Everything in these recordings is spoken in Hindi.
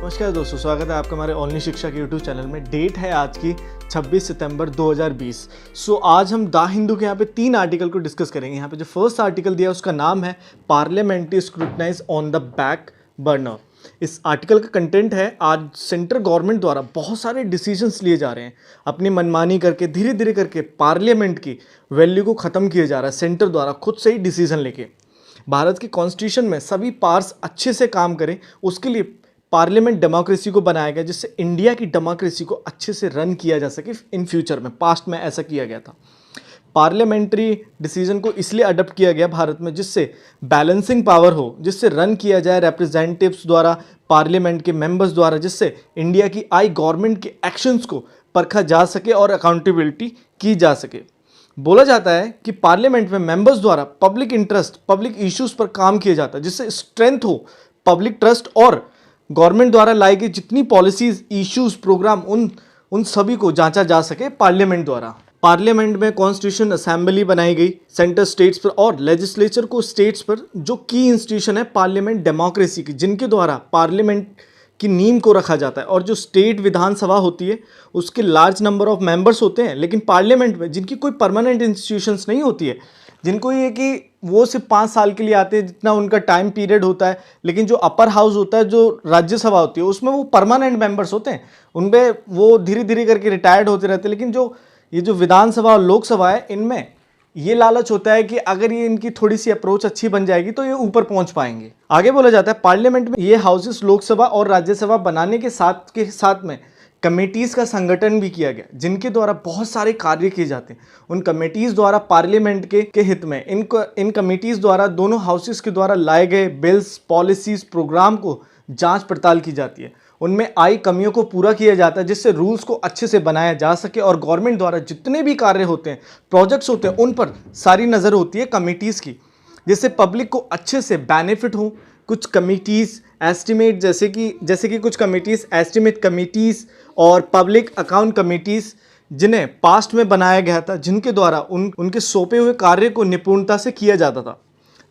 नमस्कार दोस्तों, स्वागत है आपका हमारे ऑनलाइन शिक्षा के यूट्यूब चैनल में। डेट है आज की 26 सितंबर 2020। आज हम द हिंदू के यहाँ पे 3 आर्टिकल को डिस्कस करेंगे। यहाँ पे जो फर्स्ट आर्टिकल दिया है उसका नाम है parliamentary scrutinise on the back burner. इस आर्टिकल का कंटेंट है, आज सेंट्रल गवर्नमेंट द्वारा बहुत सारे डिसीजंस लिए जा रहे हैं, अपनी मनमानी करके धीरे धीरे करके पार्लियामेंट की वैल्यू को ख़त्म किया जा रहा है। सेंटर द्वारा खुद से ही डिसीजन लेके भारत के कॉन्स्टिट्यूशन में सभी पार्ट्स अच्छे से काम करें, उसके लिए पार्लियामेंट डेमोक्रेसी को बनाया गया, जिससे इंडिया की डेमोक्रेसी को अच्छे से रन किया जा सके इन फ्यूचर में। पास्ट में ऐसा किया गया था। पार्लियामेंट्री डिसीजन को इसलिए अडॉप्ट किया गया भारत में जिससे बैलेंसिंग पावर हो, जिससे रन किया जाए रिप्रेजेंटेटिव्स द्वारा, पार्लियामेंट के मेंबर्स द्वारा, जिससे इंडिया की गवर्नमेंट के एक्शंस को परखा जा सके और अकाउंटेबिलिटी की जा सके। बोला जाता है कि पार्लियामेंट में मेंबर्स द्वारा पब्लिक इंटरेस्ट, पब्लिक इश्यूज पर काम किया जाता है, जिससे स्ट्रेंथ हो पब्लिक ट्रस्ट और गवर्नमेंट द्वारा लाई गई जितनी पॉलिसीज, इश्यूज, प्रोग्राम उन सभी को जांचा जा सके पार्लियामेंट द्वारा। पार्लियामेंट में कॉन्स्टिट्यूशन असेंबली बनाई गई सेंटर स्टेट्स पर और लेजिस्लेचर को स्टेट्स पर, जो की इंस्टीट्यूशन है पार्लियामेंट डेमोक्रेसी की, जिनके द्वारा पार्लियामेंट की नींव को रखा जाता है। और जो स्टेट विधानसभा होती है उसके लार्ज नंबर ऑफ मेंबर्स होते हैं, लेकिन पार्लियामेंट में जिनकी कोई परमानेंट इंस्टीट्यूशंस नहीं होती है, जिनको ये कि वो सिर्फ 5 साल के लिए आते हैं जितना उनका टाइम पीरियड होता है, लेकिन जो अपर हाउस होता है, जो राज्यसभा होती है, उसमें वो परमानेंट मेंबर्स होते हैं, उनपे वो धीरे धीरे करके रिटायर्ड होते रहते हैं। लेकिन ये जो विधानसभा और लोकसभा है, इनमें ये लालच होता है कि अगर ये इनकी थोड़ी सी अप्रोच अच्छी बन जाएगी तो ये ऊपर पहुंच पाएंगे। आगे बोला जाता है पार्लियामेंट में ये हाउसेस लोकसभा और राज्यसभा बनाने के साथ में कमेटीज़ का संगठन भी किया गया, जिनके द्वारा बहुत सारे कार्य किए जाते हैं। उन कमेटीज़ द्वारा पार्लियामेंट के हित में इन कमेटीज़ द्वारा दोनों हाउसेस के द्वारा लाए गए बिल्स, पॉलिसीज़, प्रोग्राम को जांच पड़ताल की जाती है। उनमें आई कमियों को पूरा किया जाता है, जिससे रूल्स को अच्छे से बनाया जा सके और गवर्नमेंट द्वारा जितने भी कार्य होते हैं, प्रोजेक्ट्स होते हैं, उन पर सारी नज़र होती है कमेटीज़ की, जिससे पब्लिक को अच्छे से बेनिफिट हो। कुछ कमिटीज़ एस्टिमेट, जैसे कि कुछ कमिटीज़ एस्टिमेट कमिटीज़ और पब्लिक अकाउंट कमिटीज़, जिन्हें पास्ट में बनाया गया था, जिनके द्वारा उनके सौंपे हुए कार्य को निपुणता से किया जाता था।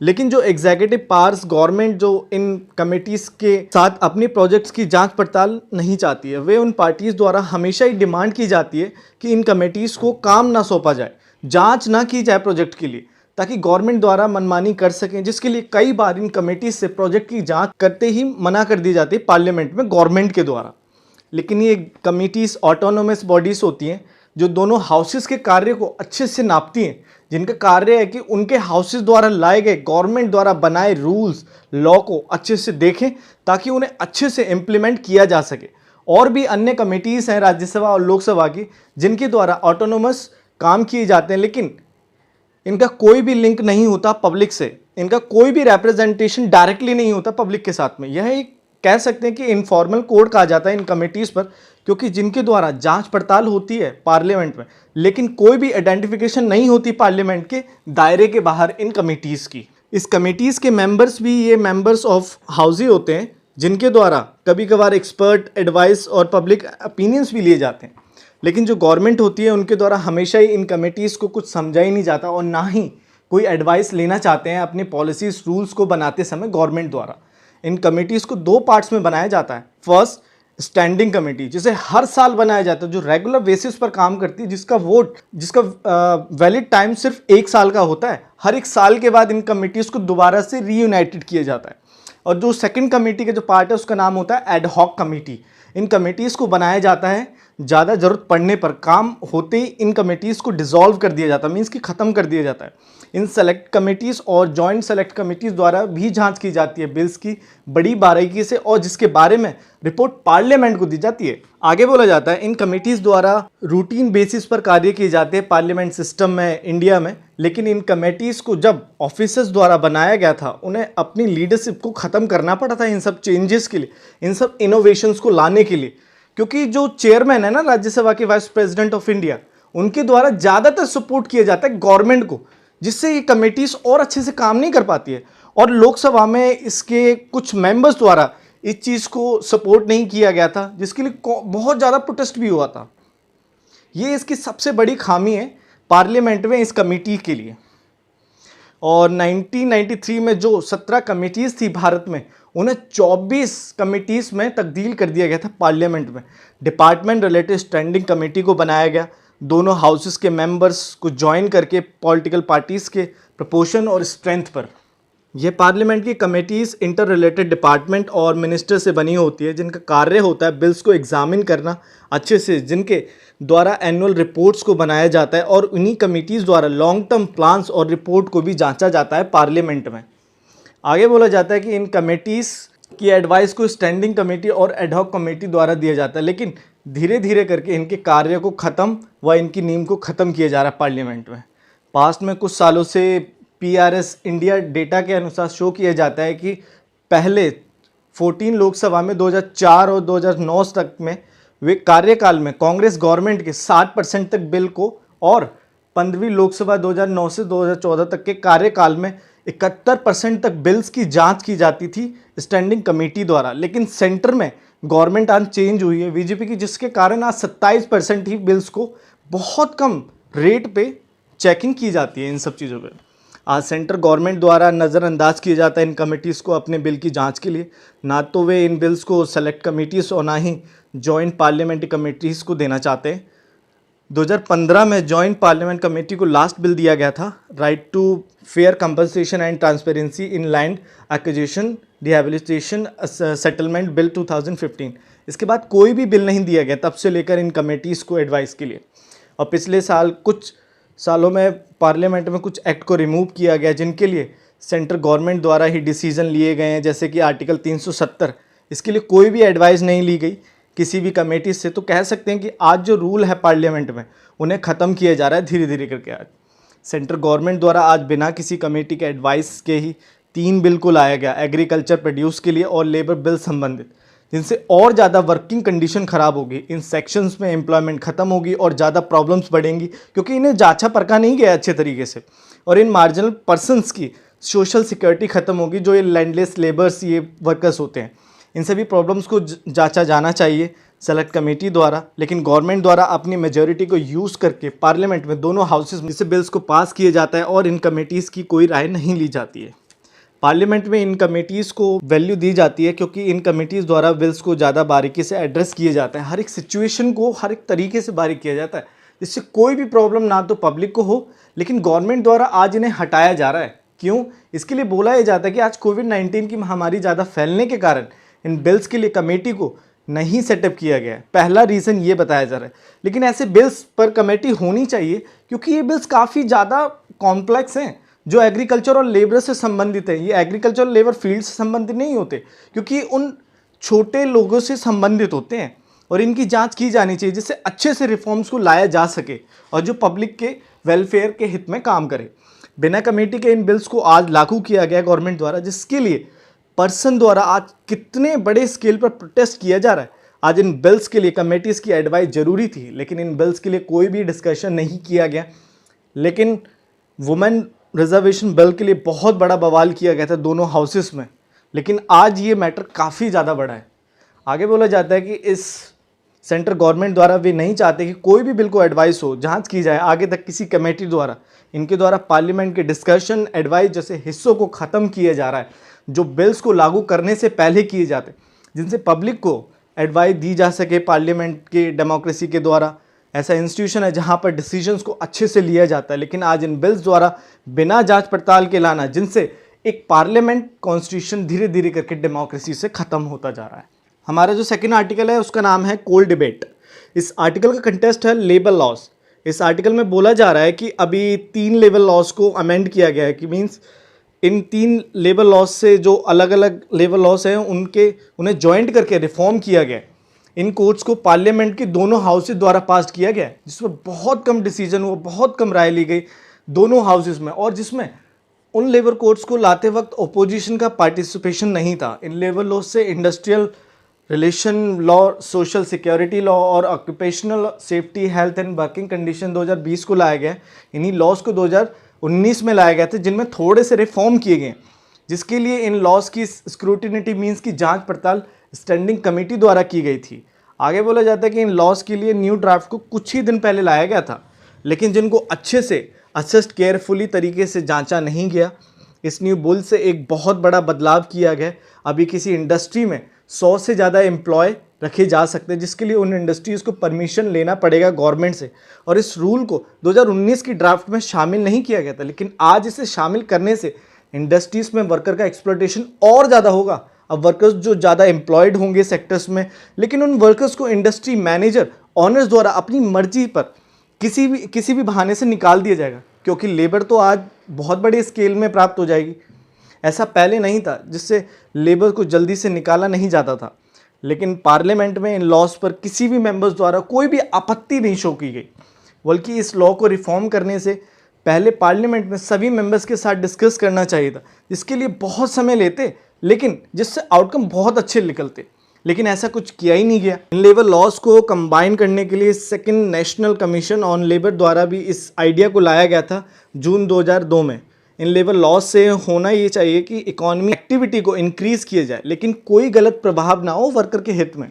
लेकिन जो एग्जीक्यूटिव पावर्स गवर्नमेंट जो इन कमेटीज़ के साथ अपनी प्रोजेक्ट्स की जांच पड़ताल नहीं चाहती है, वे उन पार्टीज़ द्वारा हमेशा ही डिमांड की जाती है कि इन कमेटीज़ को काम ना सौंपा जाए, जांच ना की जाए प्रोजेक्ट के लिए, ताकि गवर्नमेंट द्वारा मनमानी कर सकें, जिसके लिए कई बार इन कमेटीज से प्रोजेक्ट की जांच करते ही मना कर दी जाती है पार्लियामेंट में गवर्नमेंट के द्वारा। लेकिन ये कमेटीज ऑटोनोमस बॉडीज होती हैं जो दोनों हाउसेस के कार्य को अच्छे से नापती हैं, जिनका कार्य है कि उनके हाउसेस द्वारा लाए गए गवर्नमेंट द्वारा बनाए रूल्स, लॉ को अच्छे से देखें ताकि उन्हें अच्छे से इम्प्लीमेंट किया जा सके। और भी अन्य कमेटीज़ हैं राज्यसभा और लोकसभा की, जिनके द्वारा ऑटोनोमस काम किए जाते हैं, लेकिन इनका कोई भी लिंक नहीं होता पब्लिक से, इनका कोई भी रिप्रेजेंटेशन डायरेक्टली नहीं होता पब्लिक के साथ में। यह एक कह सकते हैं कि इनफॉर्मल कोड कहा जाता है इन कमेटीज़ पर, क्योंकि जिनके द्वारा जांच पड़ताल होती है पार्लियामेंट में, लेकिन कोई भी आइडेंटिफिकेशन नहीं होती पार्लियामेंट के दायरे के बाहर इन कमेटीज़ की। इस कमेटीज़ के मेंबर्स भी ये मेंबर्स ऑफ हाउस ही होते हैं, जिनके द्वारा कभी कभार एक्सपर्ट एडवाइस और पब्लिक ओपिनियंस भी लिए जाते हैं। लेकिन जो गवर्नमेंट होती है उनके द्वारा हमेशा ही इन कमेटीज़ को कुछ समझा ही नहीं जाता और ना ही कोई एडवाइस लेना चाहते हैं अपनी पॉलिसीज, रूल्स को बनाते समय गवर्नमेंट द्वारा। इन कमेटीज़ को 2 पार्ट्स में बनाया जाता है। फर्स्ट, स्टैंडिंग कमेटी, जिसे हर साल बनाया जाता है, जो रेगुलर बेसिस पर काम करती है, जिसका वैलिड टाइम सिर्फ 1 साल का होता है। हर 1 साल के बाद इन कमेटीज़ को दोबारा से रीयूनाइटेड किया जाता है। और जो सेकंड कमेटी का जो पार्ट है उसका नाम होता है एड हॉक कमेटी। इन कमेटीज़ को बनाया जाता है, ज़्यादा ज़रूरत पड़ने पर, काम होते ही इन कमेटीज़ को डिसॉल्व कर दिया जाता है, मीन्स कि ख़त्म कर दिया जाता है। इन सेलेक्ट कमेटीज़ और जॉइंट सेलेक्ट कमेटीज़ द्वारा भी जांच की जाती है बिल्स की बड़ी बारीकी से, और जिसके बारे में रिपोर्ट पार्लियामेंट को दी जाती है। आगे बोला जाता है इन कमेटीज़ द्वारा रूटीन बेसिस पर कार्य किए जाते हैं पार्लियामेंट सिस्टम में इंडिया में। लेकिन इन कमेटीज़ को जब ऑफिसर्स द्वारा बनाया गया था, उन्हें अपनी लीडरशिप को ख़त्म करना पड़ा था इन सब चेंजेस के लिए, इन सब इनोवेशंस को लाने के लिए, क्योंकि जो चेयरमैन है ना राज्यसभा के, वाइस प्रेसिडेंट ऑफ इंडिया, उनके द्वारा ज़्यादातर सपोर्ट किया जाता है गवर्नमेंट को, जिससे ये कमेटीज़ और अच्छे से काम नहीं कर पाती है। और लोकसभा में इसके कुछ मेंबर्स द्वारा इस चीज़ को सपोर्ट नहीं किया गया था, जिसके लिए बहुत ज़्यादा प्रोटेस्ट भी हुआ था। ये इसकी सबसे बड़ी खामी है पार्लियामेंट में इस कमेटी के लिए। और 1993 में जो 17 कमेटीज़ थी भारत में, उन्हें 24 कमेटीज़ में तब्दील कर दिया गया था पार्लियामेंट में। डिपार्टमेंट रिलेटेड स्टैंडिंग कमेटी को बनाया गया, दोनों हाउसेस के मेंबर्स को ज्वाइन करके पॉलिटिकल पार्टीज़ के प्रपोर्शन और स्ट्रेंथ पर। ये पार्लियामेंट की कमेटीज़ इंटर रिलेटेड डिपार्टमेंट और मिनिस्टर से बनी होती है, जिनका कार्य होता है बिल्स को एग्जामिन करना अच्छे से, जिनके द्वारा एनुअल रिपोर्ट्स को बनाया जाता है और उन्हीं कमेटीज़ द्वारा लॉन्ग टर्म प्लान्स और रिपोर्ट को भी जांचा जाता है पार्लियामेंट में। आगे बोला जाता है कि इन कमेटीज़ की एडवाइस को स्टैंडिंग कमेटी और एडहॉक कमेटी द्वारा दिया जाता है, लेकिन धीरे धीरे करके इनके कार्य को ख़त्म व इनकी नींव को ख़त्म किया जा रहा है पार्लियामेंट में। पास्ट में कुछ सालों से PRS इंडिया डेटा के अनुसार शो किया जाता है कि पहले 14 लोकसभा में 2004 और 2009 तक में वे कार्यकाल में कांग्रेस गवर्नमेंट के 60% तक बिल को, और 15वीं लोकसभा 2009 से 2014 तक के कार्यकाल में 71% तक बिल्स की जांच की जाती थी स्टैंडिंग कमेटी द्वारा। लेकिन सेंटर में गवर्नमेंट आज चेंज हुई है बीजेपी की, जिसके कारण आज 27% ही बिल्स को बहुत कम रेट पे चेकिंग की जाती है इन सब चीज़ों पे। आज सेंटर गवर्नमेंट द्वारा नज़रअंदाज किया जाता है इन कमेटीज़ को अपने बिल की जांच के लिए। ना तो वे इन बिल्स को सेलेक्ट कमेटीज़ और ना ही जॉइंट पार्लियामेंट्री कमेटीज़ को देना चाहते हैं। 2015 में जॉइंट पार्लियामेंट कमेटी को लास्ट बिल दिया गया था, right to fair compensation and transparency in land acquisition rehabilitation settlement bill 2015। इसके बाद कोई भी बिल नहीं दिया गया तब से लेकर इन कमेटीज़ को एडवाइस के लिए। और पिछले साल कुछ सालों में पार्लियामेंट में कुछ एक्ट को रिमूव किया गया, जिनके लिए सेंट्रल गवर्नमेंट द्वारा ही डिसीजन लिए गए हैं, जैसे कि आर्टिकल 370। इसके लिए कोई भी एडवाइस नहीं ली गई किसी भी कमेटी से। तो कह सकते हैं कि आज जो रूल है पार्लियामेंट में उन्हें ख़त्म किया जा रहा है धीरे धीरे करके। आज सेंट्रल गवर्नमेंट द्वारा आज बिना किसी कमेटी के एडवाइस के ही 3 बिल को लाया गया, एग्रीकल्चर प्रोड्यूस के लिए और लेबर बिल संबंधित, जिनसे और ज़्यादा वर्किंग कंडीशन ख़राब होगी, इन सेक्शंस में एम्प्लॉयमेंट ख़त्म होगी और ज़्यादा प्रॉब्लम्स बढ़ेंगी, क्योंकि इन्हें जांचा परखा नहीं गया अच्छे तरीके से। और इन मार्जिनल पर्सनस की सोशल सिक्योरिटी ख़त्म होगी, जो ये लैंडलेस लेबर्स, ये वर्कर्स होते हैं। इन सभी प्रॉब्लम्स को जांचा जाना चाहिए सेलेक्ट कमेटी द्वारा, लेकिन गवर्नमेंट द्वारा अपनी मेजॉरिटी को यूज़ करके पार्लियामेंट में दोनों हाउसेस में से बिल्स को पास किया जाता है और इन कमेटीज़ की कोई राय नहीं ली जाती है। पार्लियामेंट में इन कमेटीज़ को वैल्यू दी जाती है, क्योंकि इन कमेटीज़ द्वारा बिल्स को ज़्यादा बारीकी से एड्रेस किए जाता है। हर एक सिचुएशन को हर एक तरीके से बारीक किया जाता है, जिससे कोई भी प्रॉब्लम ना तो पब्लिक को हो, लेकिन गवर्नमेंट द्वारा आज इन्हें हटाया जा रहा है। क्यों? इसके लिए बोला यह जाता है कि आज कोविड-19 की महामारी ज़्यादा फैलने के कारण इन बिल्स के लिए कमेटी को नहीं सेटअप किया गया है। पहला रीज़न ये बताया जा रहा है। लेकिन ऐसे बिल्स पर कमेटी होनी चाहिए, क्योंकि ये बिल्स काफ़ी ज़्यादा कॉम्प्लेक्स हैं, जो एग्रीकल्चर और लेबर से संबंधित है। ये एग्रीकल्चर और लेबर फील्ड से संबंधित नहीं होते, क्योंकि उन छोटे लोगों से संबंधित होते हैं, और इनकी जांच की जानी चाहिए, जिससे अच्छे से रिफॉर्म्स को लाया जा सके और जो पब्लिक के वेलफेयर के हित में काम करे। बिना कमेटी के इन बिल्स को आज लागू किया गया गवर्नमेंट द्वारा, जिसके लिए पर्सन द्वारा आज कितने बड़े स्केल पर प्रोटेस्ट किया जा रहा है। आज इन बिल्स के लिए कमेटीज़ की एडवाइस जरूरी थी, लेकिन इन बिल्स के लिए कोई भी डिस्कशन नहीं किया गया। लेकिन वुमेन रिजर्वेशन बिल के लिए बहुत बड़ा बवाल किया गया था दोनों हाउसेस में, लेकिन आज ये मैटर काफ़ी ज़्यादा बड़ा है। आगे बोला जाता है कि इस सेंट्रल गवर्नमेंट द्वारा वे नहीं चाहते कि कोई भी बिल को एडवाइस हो, जांच की जाए आगे तक किसी कमेटी द्वारा। इनके द्वारा पार्लियामेंट के डिस्कशन, एडवाइस जैसे हिस्सों को ख़त्म किया जा रहा है, जो बिल्स को लागू करने से पहले किए जाते, जिनसे पब्लिक को एडवाइस दी जा सके। पार्लियामेंट के डेमोक्रेसी के द्वारा ऐसा इंस्टीट्यूशन है जहां पर डिसीजंस को अच्छे से लिया जाता है, लेकिन आज इन बिल्स द्वारा बिना जांच पड़ताल के लाना, जिनसे एक पार्लियामेंट कॉन्स्टिट्यूशन धीरे धीरे करके डेमोक्रेसी से ख़त्म होता जा रहा है। हमारा जो सेकेंड आर्टिकल है उसका नाम है कोल डिबेट। इस आर्टिकल का कंटेस्ट है लेबर लॉज। इस आर्टिकल में बोला जा रहा है कि अभी 3 लेबर लॉज को अमेंड किया गया है, कि मीन्स इन 3 लेबर लॉज से जो अलग अलग लेबर लॉज हैं उन्हें जॉइंट करके रिफॉर्म किया गया है। इन कोड्स को पार्लियामेंट के दोनों हाउसेज द्वारा पास किया गया, जिसमें बहुत कम डिसीजन हुआ, बहुत कम राय ली गई दोनों हाउसेज में, और जिसमें उन लेबर कोड्स को लाते वक्त ओपोजिशन का पार्टिसिपेशन नहीं था। इन लेबर लॉज से industrial relation law, social security law और occupational safety, health and working condition 2020 को लाया गया। इन्हीं लॉज को 2019 में लाया गया था, जिनमें थोड़े से रिफॉर्म किए गए, जिसके लिए इन लॉज की स्क्रूटिनिटी मीन्स की जांच पड़ताल स्टैंडिंग कमेटी द्वारा की गई थी। आगे बोला जाता है कि इन लॉज के लिए न्यू ड्राफ्ट को कुछ ही दिन पहले लाया गया था, लेकिन जिनको अच्छे से असेस्ड केयरफुली तरीके से जांचा नहीं गया। इस न्यू बुल से एक बहुत बड़ा बदलाव किया गया। अभी किसी इंडस्ट्री में 100 से ज़्यादा एम्प्लॉय रखे जा सकते हैं, जिसके लिए उन इंडस्ट्रीज़ को परमिशन लेना पड़ेगा गवर्नमेंट से। और इस रूल को 2019 की ड्राफ्ट में शामिल नहीं किया गया था, लेकिन आज इसे शामिल करने से इंडस्ट्रीज़ में वर्कर का एक्सप्लॉयटेशन और ज़्यादा होगा। अब वर्कर्स जो ज़्यादा एम्प्लॉयड होंगे सेक्टर्स में, लेकिन उन वर्कर्स को इंडस्ट्री मैनेजर ऑनर्स द्वारा अपनी मर्जी पर किसी भी बहाने से निकाल दिया जाएगा, क्योंकि लेबर तो आज बहुत बड़े स्केल में प्राप्त हो जाएगी। ऐसा पहले नहीं था, जिससे लेबर को जल्दी से निकाला नहीं जाता था। लेकिन पार्लियामेंट में इन लॉज पर किसी भी मेंबर्स द्वारा कोई भी आपत्ति नहीं शो की गई, बल्कि इस लॉ को रिफॉर्म करने से पहले पार्लियामेंट में सभी मेंबर्स के साथ डिस्कस करना चाहिए था, जिसके लिए बहुत समय लेते, लेकिन जिससे आउटकम बहुत अच्छे निकलते। लेकिन ऐसा कुछ किया ही नहीं गया। इन लेबर लॉज को कंबाइन करने के लिए second national commission on labour द्वारा भी इस आइडिया को लाया गया था जून 2002 में। इन लेबर लॉज से होना ये चाहिए कि इकोनॉमी एक्टिविटी को इंक्रीज़ किया जाए, लेकिन कोई गलत प्रभाव ना हो वर्कर के हित में।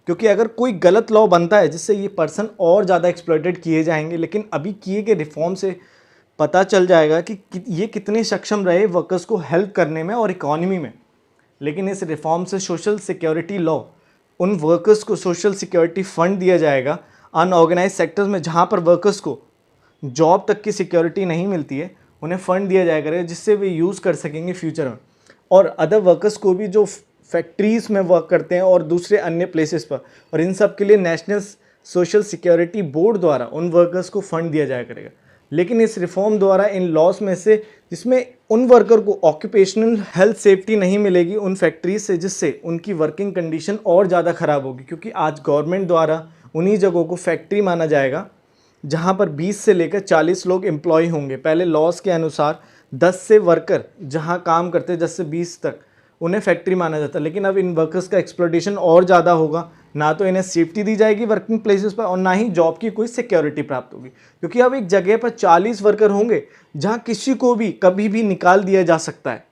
क्योंकि अगर कोई गलत लॉ बनता है जिससे ये पर्सन और ज़्यादा एक्सप्लॉइटेड किए जाएंगे, लेकिन अभी किए गए रिफॉर्म से पता चल जाएगा कि ये कितने सक्षम रहे वर्कर्स को हेल्प करने में और इकोनॉमी में। लेकिन इस रिफॉर्म से सोशल सिक्योरिटी लॉ, उन वर्कर्स को सोशल सिक्योरिटी फंड दिया जाएगा अनऑर्गेनाइज सेक्टर्स में, जहाँ पर वर्कर्स को जॉब तक की सिक्योरिटी नहीं मिलती है, उन्हें फ़ंड दिया जाएगा जिससे वे यूज़ कर सकेंगे फ्यूचर में। और अदर वर्कर्स को भी जो फैक्ट्रीज़ में वर्क करते हैं और दूसरे अन्य प्लेसेस पर, और इन सब के लिए नेशनल सोशल सिक्योरिटी बोर्ड द्वारा उन वर्कर्स को फ़ंड दिया जाया करेगा। लेकिन इस रिफॉर्म द्वारा इन लॉस में से जिसमें उन वर्कर को ऑक्यूपेशनल हेल्थ सेफ्टी नहीं मिलेगी उन फैक्ट्रीज से, जिससे उनकी वर्किंग कंडीशन और ज़्यादा ख़राब होगी। क्योंकि आज गवर्नमेंट द्वारा उन्हीं जगहों को फैक्ट्री माना जाएगा जहाँ पर 20 से लेकर 40 लोग एम्प्लॉय होंगे। पहले लॉस के अनुसार 10 से वर्कर जहाँ काम करते 10 से 20 तक उन्हें फैक्ट्री माना जाता है। लेकिन अब इन वर्कर्स का एक्सप्लॉयटेशन और ज़्यादा होगा, ना तो इन्हें सेफ्टी दी जाएगी वर्किंग प्लेसेस पर और ना ही जॉब की कोई सिक्योरिटी प्राप्त होगी। क्योंकि अब एक जगह पर 40 वर्कर होंगे जहाँ किसी को भी कभी भी निकाल दिया जा सकता है।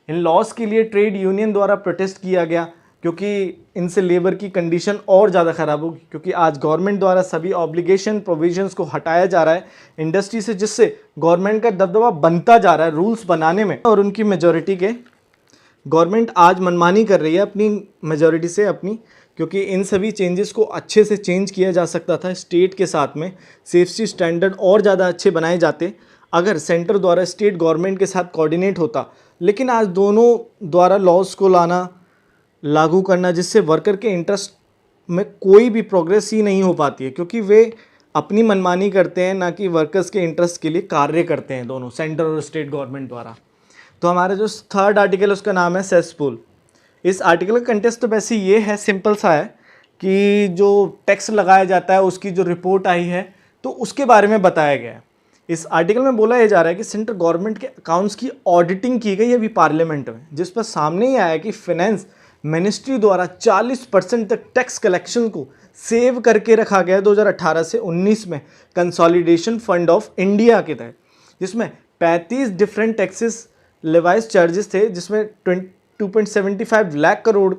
इन लॉस के लिए ट्रेड यूनियन द्वारा प्रोटेस्ट किया गया, क्योंकि इनसे लेबर की कंडीशन और ज़्यादा ख़राब होगी। क्योंकि आज गवर्नमेंट द्वारा सभी ऑब्लिगेशन प्रोविजंस को हटाया जा रहा है इंडस्ट्री से, जिससे गवर्नमेंट का दबदबा बनता जा रहा है रूल्स बनाने में। और उनकी मेजॉरिटी के गवर्नमेंट आज मनमानी कर रही है अपनी मेजॉरिटी से अपनी, क्योंकि इन सभी चेंजेस को अच्छे से चेंज किया जा सकता था। स्टेट के साथ में सेफ्टी स्टैंडर्ड और ज़्यादा अच्छे बनाए जाते अगर सेंटर द्वारा स्टेट गवर्नमेंट के साथ कोऑर्डिनेट होता। लेकिन आज दोनों द्वारा लॉज को लाना, लागू करना, जिससे वर्कर के इंटरेस्ट में कोई भी प्रोग्रेस ही नहीं हो पाती है, क्योंकि वे अपनी मनमानी करते हैं, ना कि वर्कर्स के इंटरेस्ट के लिए कार्य करते हैं दोनों सेंटर और स्टेट गवर्नमेंट द्वारा। तो हमारा जो थर्ड आर्टिकल है उसका नाम है सेसपूल। इस आर्टिकल का कंटेस्ट तो वैसे ये है, सिंपल सा है कि जो टैक्स लगाया जाता है उसकी जो रिपोर्ट आई है तो उसके बारे में बताया गया है। इस आर्टिकल में बोला यह जा रहा है कि सेंट्रल गवर्नमेंट के अकाउंट्स की ऑडिटिंग की गई अभी पार्लियामेंट में, जिस पर सामने ही आया कि फाइनेंस मिनिस्ट्री द्वारा 40% तक टैक्स कलेक्शन को सेव करके रखा गया 2018 से 19 में कंसोलिडेशन फंड ऑफ इंडिया के तहत, जिसमें 35 डिफरेंट टैक्सेस लेवाइज चार्जेस थे, जिसमें 2.75 लाख करोड़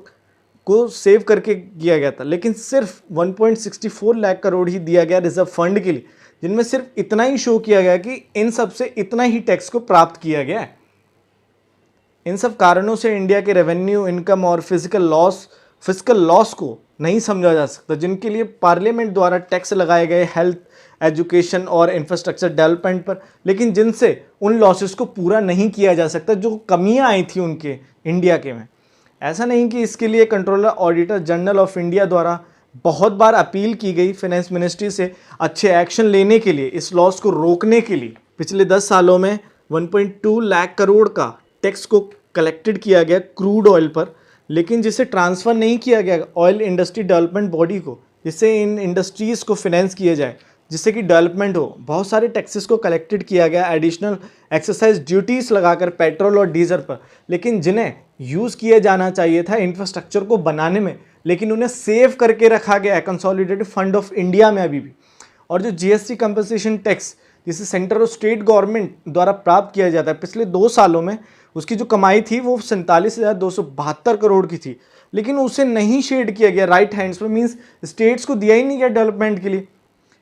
को सेव करके किया गया था। लेकिन सिर्फ 1.64 लाख करोड़ ही दिया गया रिजर्व फंड के लिए, जिनमें सिर्फ इतना ही शो किया गया कि इन सब से इतना ही टैक्स को प्राप्त किया गया है। इन सब कारणों से इंडिया के रेवेन्यू, इनकम और फिजिकल लॉस को नहीं समझा जा सकता, जिनके लिए पार्लियामेंट द्वारा टैक्स लगाए गए हेल्थ, एजुकेशन और इंफ्रास्ट्रक्चर डेवलपमेंट पर, लेकिन जिनसे उन लॉसेस को पूरा नहीं किया जा सकता जो कमियां आई थी उनके इंडिया के में। ऐसा नहीं कि इसके लिए controller auditor general of India द्वारा बहुत बार अपील की गई फाइनेंस मिनिस्ट्री से अच्छे एक्शन लेने के लिए, इस लॉस को रोकने के लिए। पिछले 10 सालों में 1.2 लाख करोड़ का टैक्स को कलेक्टेड किया गया क्रूड ऑयल पर, लेकिन जिसे ट्रांसफ़र नहीं किया गया ऑयल इंडस्ट्री डेवलपमेंट बॉडी को, जिससे इन इंडस्ट्रीज़ को फिनेंस किया जाए, जिससे कि डेवलपमेंट हो। बहुत सारे टैक्सेस को कलेक्टेड किया गया एडिशनल एक्सरसाइज ड्यूटीज़ लगाकर पेट्रोल और डीजल पर, लेकिन जिन्हें यूज़ किया जाना चाहिए था इंफ्रास्ट्रक्चर को बनाने में, लेकिन उन्हें सेव करके रखा गया है कंसोलिडेटेड फंड ऑफ इंडिया में अभी भी। और जो जीएसटी कंपनसेशन टैक्स जिसे सेंटर और स्टेट गवर्नमेंट द्वारा प्राप्त किया जाता है, पिछले 2 सालों में उसकी जो कमाई थी वो 47,272 करोड़ की थी, लेकिन उसे नहीं शेड किया गया राइट हैंड्स पर, मीन्स स्टेट्स को दिया ही नहीं गया डेवलपमेंट के लिए।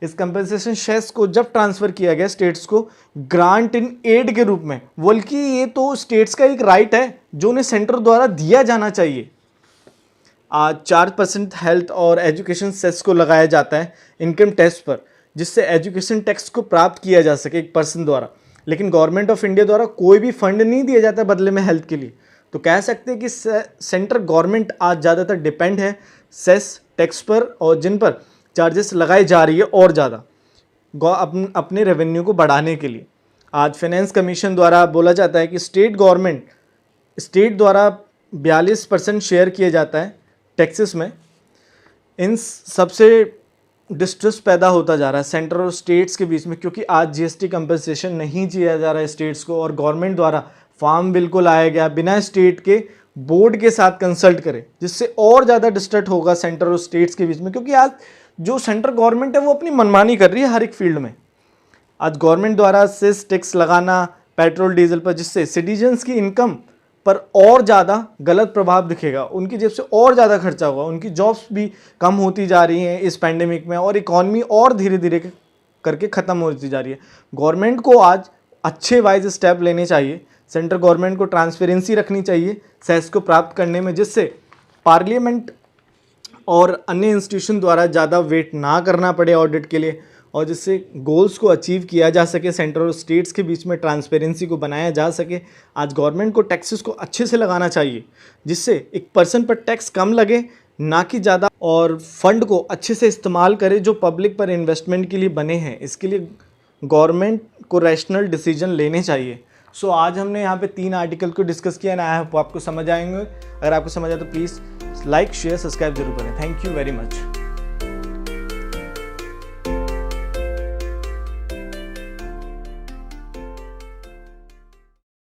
इस कंपनसेशन सेस को जब ट्रांसफ़र किया गया स्टेट्स को ग्रांट इन एड के रूप में, बल्कि ये तो स्टेट्स का एक राइट है जो उन्हें सेंटर द्वारा दिया जाना चाहिए। आज 4% हेल्थ और एजुकेशन सेस को लगाया जाता है इनकम टैक्स पर, जिससे एजुकेशन टैक्स को प्राप्त किया जा सके एक पर्सन द्वारा। लेकिन गवर्नमेंट ऑफ इंडिया द्वारा कोई भी फंड नहीं दिया जाता बदले में हेल्थ के लिए। तो कह सकते हैं कि सेंट्रल गवर्नमेंट आज ज़्यादातर डिपेंड है सेस टैक्स पर, और जिन पर चार्जेस लगाई जा रही है और ज़्यादा अपने रेवेन्यू को बढ़ाने के लिए। आज फाइनेंस कमीशन द्वारा बोला जाता है कि स्टेट द्वारा 42% शेयर किया जाता है टैक्सेस में। इन सबसे डिस्ट्रेस पैदा होता जा रहा है सेंटर और स्टेट्स के बीच में, क्योंकि आज जीएसटी कंपनसेशन नहीं दिया जा रहा है स्टेट्स को, और गवर्नमेंट द्वारा फार्म बिल को लाया गया बिना स्टेट के बोर्ड के साथ कंसल्ट करे, जिससे और ज़्यादा डिस्टर्ट होगा सेंटर और स्टेट्स के बीच में। क्योंकि आज जो सेंट्रल गवर्नमेंट है वो अपनी मनमानी कर रही है हर एक फील्ड में। आज गवर्नमेंट द्वारा सेस टैक्स लगाना पेट्रोल डीजल पर, जिससे सिटीजन्स की इनकम पर और ज़्यादा गलत प्रभाव दिखेगा, उनकी जेब से और ज़्यादा खर्चा होगा, उनकी जॉब्स भी कम होती जा रही हैं इस पैंडेमिक में, और इकॉनमी और धीरे धीरे करके ख़त्म होती जा रही है। गवर्नमेंट को आज अच्छे वाइज स्टेप लेने चाहिए। सेंट्रल गवर्नमेंट को ट्रांसपेरेंसी रखनी चाहिए सेस को प्राप्त करने में, जिससे पार्लियामेंट और अन्य इंस्टीट्यूशन द्वारा ज़्यादा वेट ना करना पड़े ऑडिट के लिए, और जिससे गोल्स को अचीव किया जा सके, सेंटर और स्टेट्स के बीच में ट्रांसपेरेंसी को बनाया जा सके। आज गवर्नमेंट को टैक्सेस को अच्छे से लगाना चाहिए, जिससे एक पर्सन पर टैक्स कम लगे ना कि ज़्यादा, और फंड को अच्छे से इस्तेमाल करे जो पब्लिक पर इन्वेस्टमेंट के लिए बने हैं। इसके लिए गवर्नमेंट को रैशनल डिसीजन लेने चाहिए। सो आज हमने यहाँ पे 3 आर्टिकल को डिस्कस किया ना, आई होप आपको समझ आएंगे। अगर आपको समझ आए तो प्लीज़ लाइक शेयर सब्सक्राइब जरूर करें। Thank you very much.